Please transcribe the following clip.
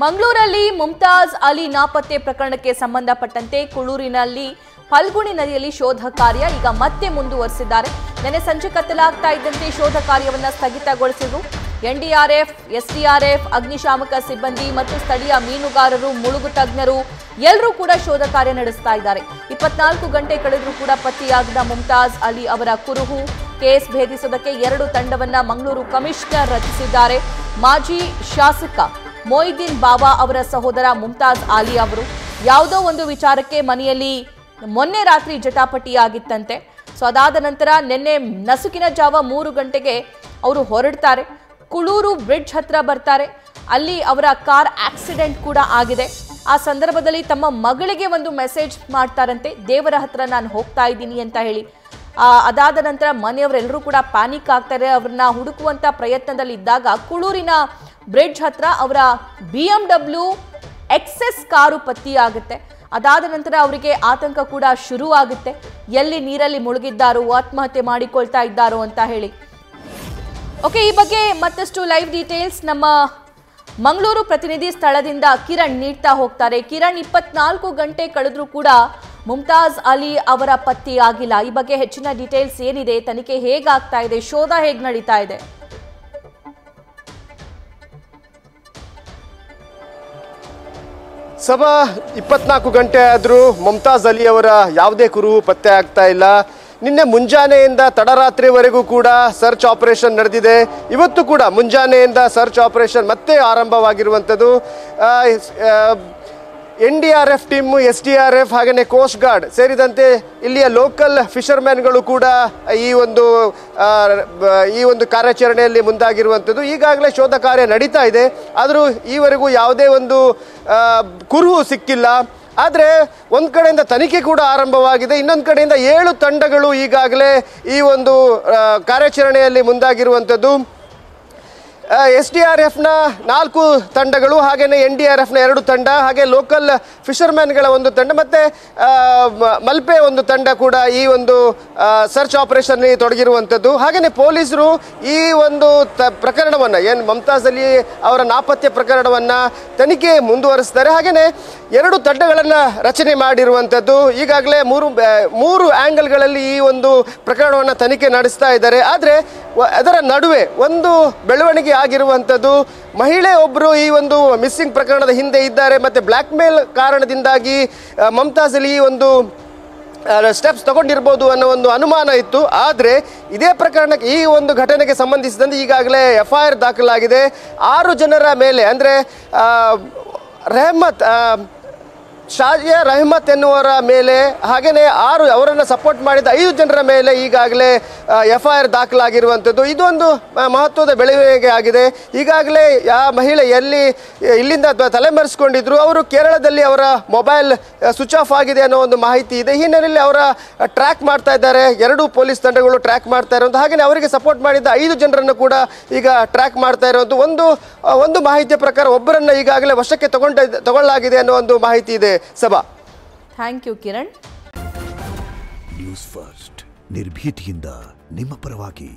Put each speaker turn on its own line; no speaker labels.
ಮಂಗಳೂರಲ್ಲಿ ಮುಮ್ತಾಜ್ ಅಲಿ ನಾಪತ್ತೆ ಪ್ರಕರಣಕ್ಕೆ ಸಂಬಂಧಪಟ್ಟಂತೆ ಕುಳೂರಿನಲ್ಲಿ ಫಲ್ಗುಣಿ ನದಿಯಲ್ಲಿ ಶೋಧ ಕಾರ್ಯ ಈಗ ಮತ್ತೆ ಮುಂದುವರಿಸಿದ್ದಾರೆ. ನೆನೆ ಸಂಜೆ ಕತ್ತಲಾಗ್ತಾ ಇದ್ದಂತೆ ಶೋಧ ಕಾರ್ಯವನ್ನು ಸ್ಥಗಿತಗೊಳಿಸಿದ್ರು. ಎನ್ಡಿಆರ್ಎಫ್, ಎಸ್ಡಿಆರ್ಎಫ್, ಅಗ್ನಿಶಾಮಕ ಸಿಬ್ಬಂದಿ ಮತ್ತು ಸ್ಥಳೀಯ ಮೀನುಗಾರರು, ಮುಳುಗು ತಜ್ಞರು ಎಲ್ಲರೂ ಕೂಡ ಶೋಧ ಕಾರ್ಯ ನಡೆಸ್ತಾ ಇದ್ದಾರೆ. 24 ಗಂಟೆ ಕಳೆದರೂ ಕೂಡ ಪತ್ತೆಯಾಗದ ಮುಮ್ತಾಜ್ ಅಲಿ ಅವರ ಕುರುಹು ಕೇಸ್ ಭೇದಿಸೋದಕ್ಕೆ 2 ತಂಡವನ್ನ ಮಂಗಳೂರು ಕಮಿಷನರ್ ರಚಿಸಿದ್ದಾರೆ. ಮಾಜಿ ಶಾಸಕ ಮೊಯ್ದೀನ್ ಬಾವಾ ಅವರ ಸಹೋದರ ಮುಮ್ತಾಜ್ ಅಲಿ ಅವರು ಯಾವುದೋ ಒಂದು ವಿಚಾರಕ್ಕೆ ಮನೆಯಲ್ಲಿ ಮೊನ್ನೆ ರಾತ್ರಿ ಜಟಾಪಟಿಯಾಗಿತ್ತಂತೆ. ಸೊ ಅದಾದ ನಂತರ ನಿನ್ನೆ ನಸುಕಿನ ಜಾವ 3 ಗಂಟೆಗೆ ಅವರು ಹೊರಡ್ತಾರೆ. ಕುಳೂರು ಬ್ರಿಡ್ಜ್ ಹತ್ರ ಬರ್ತಾರೆ. ಅಲ್ಲಿ ಅವರ ಕಾರ್ ಆಕ್ಸಿಡೆಂಟ್ ಕೂಡ ಆಗಿದೆ. ಆ ಸಂದರ್ಭದಲ್ಲಿ ತಮ್ಮ ಮಗಳಿಗೆ ಒಂದು ಮೆಸೇಜ್ ಮಾಡ್ತಾರಂತೆ, ದೇವರ ಹತ್ರ ನಾನು ಹೋಗ್ತಾ ಇದ್ದೀನಿ ಅಂತ ಹೇಳಿ. ಅದಾದ ನಂತರ ಮನೆಯವರೆಲ್ಲರೂ ಕೂಡ ಪ್ಯಾನಿಕ್ ಆಗ್ತಾರೆ. ಅವ್ರನ್ನ ಹುಡುಕುವಂತ ಪ್ರಯತ್ನದಲ್ಲಿ ಇದ್ದಾಗ ಕುಳೂರಿನ ಬ್ರಿಡ್ಜ್ ಹತ್ರ ಅವರ BMW XS ಕಾರು ಪತ್ತೆಯಾಗುತ್ತೆ. ಅದಾದ ನಂತರ ಅವರಿಗೆ ಆತಂಕ ಕೂಡ ಶುರು ಆಗುತ್ತೆ. ಎಲ್ಲಿ ನೀರಲ್ಲಿ ಮುಳುಗಿದ್ದಾರೋ, ಆತ್ಮಹತ್ಯೆ ಮಾಡಿಕೊಳ್ತಾ ಇದ್ದಾರೋ ಅಂತ ಹೇಳಿ. ಓಕೆ, ಈ ಬಗ್ಗೆ ಮತ್ತಷ್ಟು ಲೈವ್ ಡೀಟೇಲ್ಸ್ ನಮ್ಮ ಮಂಗಳೂರು ಪ್ರತಿನಿಧಿ ಸ್ಥಳದಿಂದ ಕಿರಣ್ ನೀಡ್ತಾ ಹೋಗ್ತಾರೆ. ಕಿರಣ್, 24 ಗಂಟೆ ಕಳೆದ್ರೂ ಕೂಡ ಮುಮ್ತಾಜ್ ಅಲಿ ಅವರ ಪತ್ತೆಯಾಗಿಲ್ಲ. ಈ ಬಗ್ಗೆ ಹೆಚ್ಚಿನ ಡೀಟೇಲ್ಸ್ ಏನಿದೆ? ತನಿಖೆ ಹೇಗಾಗ್ತಾ ಇದೆ? ಶೋಧ ಹೇಗೆ ನಡೀತಾ ಇದೆ?
ಸಭಾ 24 ಗಂಟೆ ಆದರೂ ಮುಮ್ತಾಜ್ ಅಲಿ ಅವರ ಯಾವುದೇ ಕುರುಹು ಪತ್ತೆ ಆಗ್ತಾ ಇಲ್ಲ. ನಿನ್ನೆ ಮುಂಜಾನೆಯಿಂದ ತಡರಾತ್ರಿವರೆಗೂ ಕೂಡ ಸರ್ಚ್ ಆಪರೇಷನ್ ನಡೆದಿದೆ. ಇವತ್ತು ಕೂಡ ಮುಂಜಾನೆಯಿಂದ ಸರ್ಚ್ ಆಪರೇಷನ್ ಮತ್ತೆ ಆರಂಭವಾಗಿರುವಂಥದ್ದು. NDRF ಟೀಮು, SDRF ಹಾಗೆಯೇ ಕೋಸ್ಟ್ ಗಾರ್ಡ್ ಸೇರಿದಂತೆ ಇಲ್ಲಿಯ ಲೋಕಲ್ ಫಿಷರ್ಮ್ಯಾನ್ಗಳು ಕೂಡ ಈ ಒಂದು ಕಾರ್ಯಾಚರಣೆಯಲ್ಲಿ ಮುಂದಾಗಿರುವಂಥದ್ದು. ಈಗಾಗಲೇ ಶೋಧ ಕಾರ್ಯ ನಡೀತಾ ಇದೆ. ಆದರೂ ಈವರೆಗೂ ಯಾವುದೇ ಒಂದು ಕುರುಹು ಸಿಕ್ಕಿಲ್ಲ. ಆದರೆ ಒಂದು ಕಡೆಯಿಂದ ತನಿಖೆ ಕೂಡ ಆರಂಭವಾಗಿದೆ. ಇನ್ನೊಂದು ಕಡೆಯಿಂದ 7 ತಂಡಗಳು ಈಗಾಗಲೇ ಈ ಒಂದು ಕಾರ್ಯಾಚರಣೆಯಲ್ಲಿ ಮುಂದಾಗಿರುವಂಥದ್ದು. SDRFನ 4 ತಂಡಗಳು, ಹಾಗೆಯೇ NDRFನ 2 ತಂಡ, ಹಾಗೆ ಲೋಕಲ್ ಫಿಷರ್ಮ್ಯಾನ್ಗಳ 1 ತಂಡ ಮತ್ತು ಮಲ್ಪೆ 1 ತಂಡ ಕೂಡ ಈ ಒಂದು ಸರ್ಚ್ ಆಪರೇಷನ್ನಲ್ಲಿ ತೊಡಗಿರುವಂಥದ್ದು. ಹಾಗೆಯೇ ಪೊಲೀಸರು ಈ ಒಂದು ಪ್ರಕರಣವನ್ನು, ಏನು ಮುಮ್ತಾಜ್ ಅಲಿ ಅವರ ನಾಪತ್ತೆ ಪ್ರಕರಣವನ್ನು ತನಿಖೆ ಮುಂದುವರಿಸ್ತಾರೆ. ಹಾಗೆಯೇ 2 ತಂಡಗಳನ್ನು ರಚನೆ ಮಾಡಿರುವಂಥದ್ದು. ಈಗಾಗಲೇ ಮೂರು ಆ್ಯಂಗಲ್ಗಳಲ್ಲಿ ಈ ಒಂದು ಪ್ರಕರಣವನ್ನು ತನಿಖೆ ನಡೆಸ್ತಾ ಇದ್ದಾರೆ. ಆದರೆ ಅದರ ನಡುವೆ ಒಂದು ಬೆಳವಣಿಗೆ ಆಗಿರುವಂಥದ್ದು. ಮಹಿಳೆ ಒಬ್ಬರು ಈ ಒಂದು ಮಿಸ್ಸಿಂಗ್ ಪ್ರಕರಣದ ಹಿಂದೆ ಇದ್ದಾರೆ ಮತ್ತು ಬ್ಲ್ಯಾಕ್ ಮೇಲ್ ಕಾರಣದಿಂದಾಗಿ ಮುಮ್ತಾಜ್ ಅಲಿ ಒಂದು ಸ್ಟೆಪ್ಸ್ ತಗೊಂಡಿರ್ಬೋದು ಅನ್ನೋ ಒಂದು ಅನುಮಾನ ಇತ್ತು. ಆದರೆ ಇದೇ ಪ್ರಕರಣಕ್ಕೆ, ಈ ಒಂದು ಘಟನೆಗೆ ಸಂಬಂಧಿಸಿದಂತೆ ಈಗಾಗಲೇ FIR ದಾಖಲಾಗಿದೆ. 6 ಜನರ ಮೇಲೆ, ಅಂದರೆ ಶಾಜಿಯಾ ರೆಹಮತ್ ಎನ್ನುವರ ಮೇಲೆ, ಹಾಗೆಯೇ ಅವರನ್ನು ಸಪೋರ್ಟ್ ಮಾಡಿದ 5 ಜನರ ಮೇಲೆ ಈಗಾಗಲೇ FIR ದಾಖಲಾಗಿರುವಂಥದ್ದು. ಇದೊಂದು ಮಹತ್ವದ ಬೆಳವಣಿಗೆ ಆಗಿದೆ. ಈಗಾಗಲೇ ಆ ಮಹಿಳೆ ಇಲ್ಲಿಂದ ತಲೆಮರೆಸಿಕೊಂಡಿದ್ರು. ಅವರು ಕೇರಳದಲ್ಲಿ ಅವರ ಮೊಬೈಲ್ ಸ್ವಿಚ್ ಆಫ್ ಆಗಿದೆ ಅನ್ನೋ ಒಂದು ಮಾಹಿತಿ ಇದೆ. ಈ ಹಿನ್ನೆಲೆಯಲ್ಲಿ ಅವರ ಟ್ರ್ಯಾಕ್ ಮಾಡ್ತಾ ಇದ್ದಾರೆ. 2 ಪೊಲೀಸ್ ತಂಡಗಳು ಟ್ರ್ಯಾಕ್ ಮಾಡ್ತಾ ಇರೋದು. ಹಾಗೆಯೇ ಅವರಿಗೆ ಸಪೋರ್ಟ್ ಮಾಡಿದ 5 ಜನರನ್ನು ಕೂಡ ಈಗ ಟ್ರ್ಯಾಕ್ ಮಾಡ್ತಾ ಇರೋದು. ಒಂದು ಮಾಹಿತಿಯ ಪ್ರಕಾರ ಒಬ್ಬರನ್ನು ಈಗಾಗಲೇ ವಶಕ್ಕೆ ತಗೊಳ್ಳಲಾಗಿದೆ ಅನ್ನೋ ಒಂದು ಮಾಹಿತಿ ಇದೆ. ಸಭಾ,
thank you Kiran.
News First, ನಿರ್ಭೀತಿಯಿಂದ ನಿಮ್ಮ ಪರವಾಗಿ.